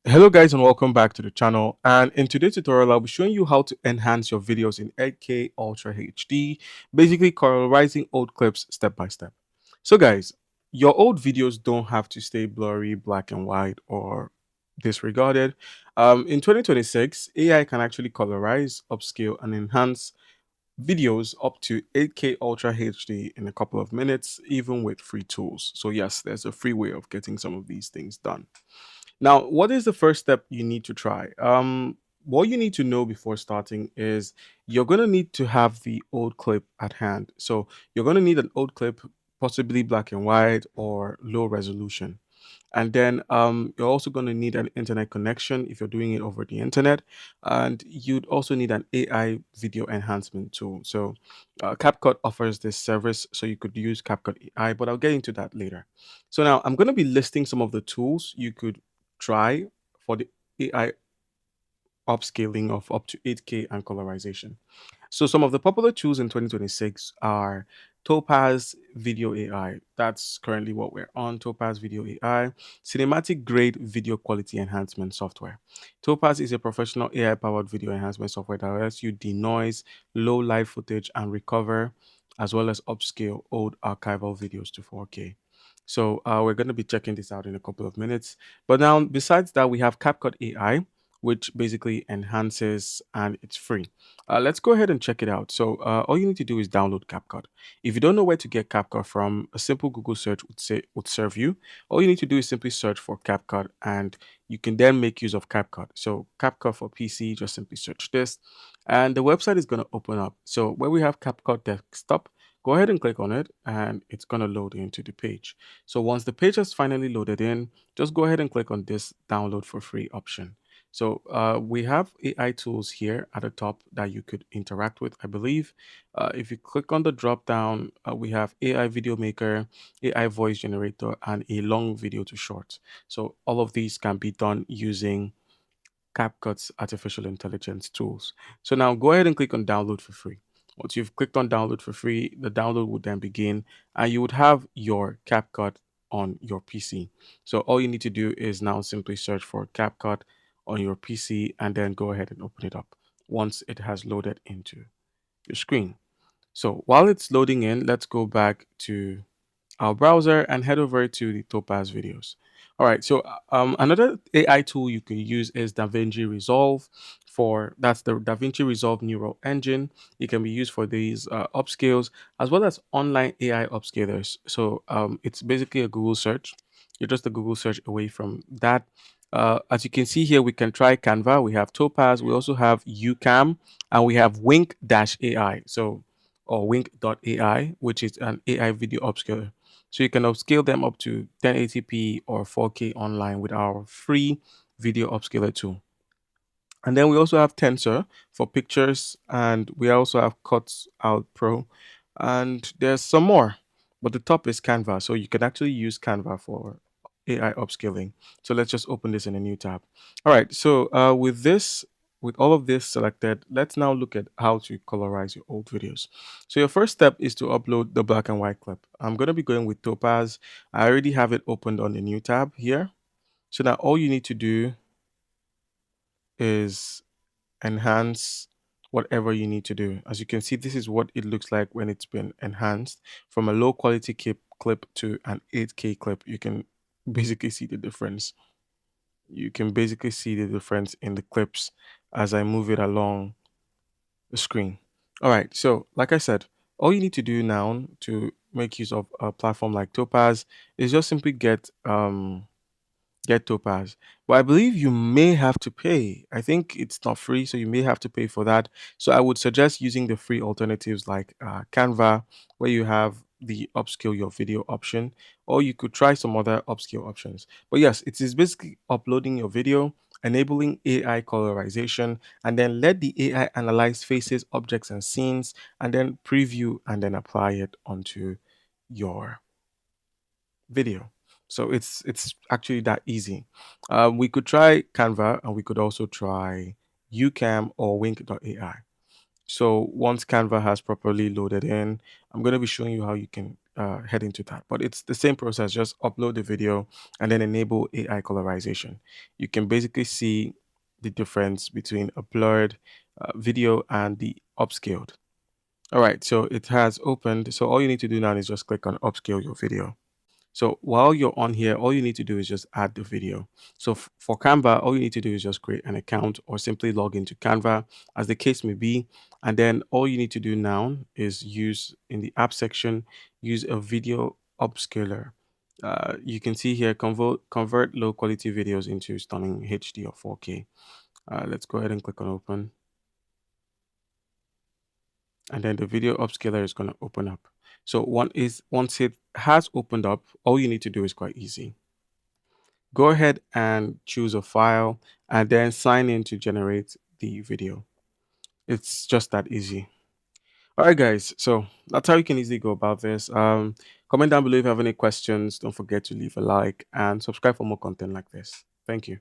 Hello guys and welcome back to the channel, and in today's tutorial I'll be showing you how to enhance your videos in 8K Ultra HD, basically colorizing old clips step by step. So guys, your old videos don't have to stay blurry, black and white or disregarded. In 2026, AI can actually colorize, upscale and enhance videos up to 8K Ultra HD in a couple of minutes, even with free tools. So yes, there's a free way of getting some of these things done. Now, what is the first step you need to try? What you need to know before starting is you're going to need to have the old clip at hand. So you're going to need an old clip, possibly black and white or low resolution. And then you're also going to need an internet connection if you're doing it over the internet. And you'd also need an AI video enhancement tool. So CapCut offers this service, so you could use CapCut AI, but I'll get into that later. So now I'm going to be listing some of the tools you could try for the AI upscaling of up to 8K and colorization. So some of the popular tools in 2026 are Topaz Video AI. That's currently what we're on, Topaz Video AI, cinematic grade video quality enhancement software. Topaz is a professional AI-powered video enhancement software that lets you denoise low live footage and recover, as well as upscale old archival videos to 4K. So we're going to be checking this out in a couple of minutes. But now, besides that, we have CapCut AI, which basically enhances and it's free. Let's go ahead and check it out. So all you need to do is download CapCut. If you don't know where to get CapCut from, a simple Google search would serve you. All you need to do is simply search for CapCut, and you can then make use of CapCut. So CapCut for PC, just simply search this, and the website is going to open up. So where we have CapCut desktop, go ahead and click on it, and it's going to load into the page. So once the page has finally loaded in, just go ahead and click on this download for free option. So we have AI tools here at the top that you could interact with, I believe. If you click on the drop down, we have AI video maker, AI voice generator, and a long video to short. So all of these can be done using CapCut's artificial intelligence tools. So now go ahead and click on download for free. Once you've clicked on download for free, the download would then begin and you would have your CapCut on your PC. So all you need to do is now simply search for CapCut on your PC and then go ahead and open it up once it has loaded into your screen. So while it's loading in, let's go back to our browser and head over to the Topaz videos. All right, so another AI tool you can use is DaVinci Resolve. That's the DaVinci Resolve neural engine. It can be used for these upscales as well as online AI upscalers. So it's basically a Google search. You're just a Google search away from that. As you can see here, we can try Canva. We have Topaz. We also have UCam, and we have Wink-AI. So or Wink.ai, which is an AI video upscaler. So you can upscale them up to 1080p or 4K online with our free video upscaler tool. And then we also have Tensor for pictures, and we also have Cuts Out Pro, and there's some more. But the top is Canva, so you can actually use Canva for AI upscaling. So let's just open this in a new tab. All right, so with all of this selected, let's now look at how to colorize your old videos. So your first step is to upload the black and white clip. I'm going to be going with Topaz. I already have it opened on the new tab here. So now all you need to do is enhance whatever you need to do. As you can see, this is what it looks like when it's been enhanced from a low quality clip to an 8K clip. You can basically see the difference. You can basically see the difference in the clips as I move it along the screen. All right, so like I said, all you need to do now to make use of a platform like Topaz is just simply get Topaz. But I believe you may have to pay. I think it's not free, so you may have to pay for that. So I would suggest using the free alternatives like Canva, where you have the upscale your video option, or you could try some other upscale options. But yes, it is basically uploading your video, enabling AI colorization, and then let the AI analyze faces, objects, and scenes, and then preview and then apply it onto your video. So it's actually that easy. We could try Canva and we could also try UCam or Wink.ai. So once Canva has properly loaded in, I'm going to be showing you how you can head into that. But it's the same process. Just upload the video and then enable AI colorization. You can basically see the difference between a blurred video and the upscaled. All right, so it has opened. So all you need to do now is just click on upscale your video. So while you're on here, all you need to do is just add the video. So for Canva, all you need to do is just create an account or simply log into Canva, as the case may be. And then all you need to do now is use in the app section, use a video upscaler. You can see here, convert low quality videos into stunning HD or 4K. Let's go ahead and click on open. And then the video upscaler is going to open up. So once it has opened up, all you need to do is quite easy. Go ahead and choose a file and then sign in to generate the video. It's just that easy. All right, guys. So that's how you can easily go about this. Comment down below if you have any questions. Don't forget to leave a like and subscribe for more content like this. Thank you.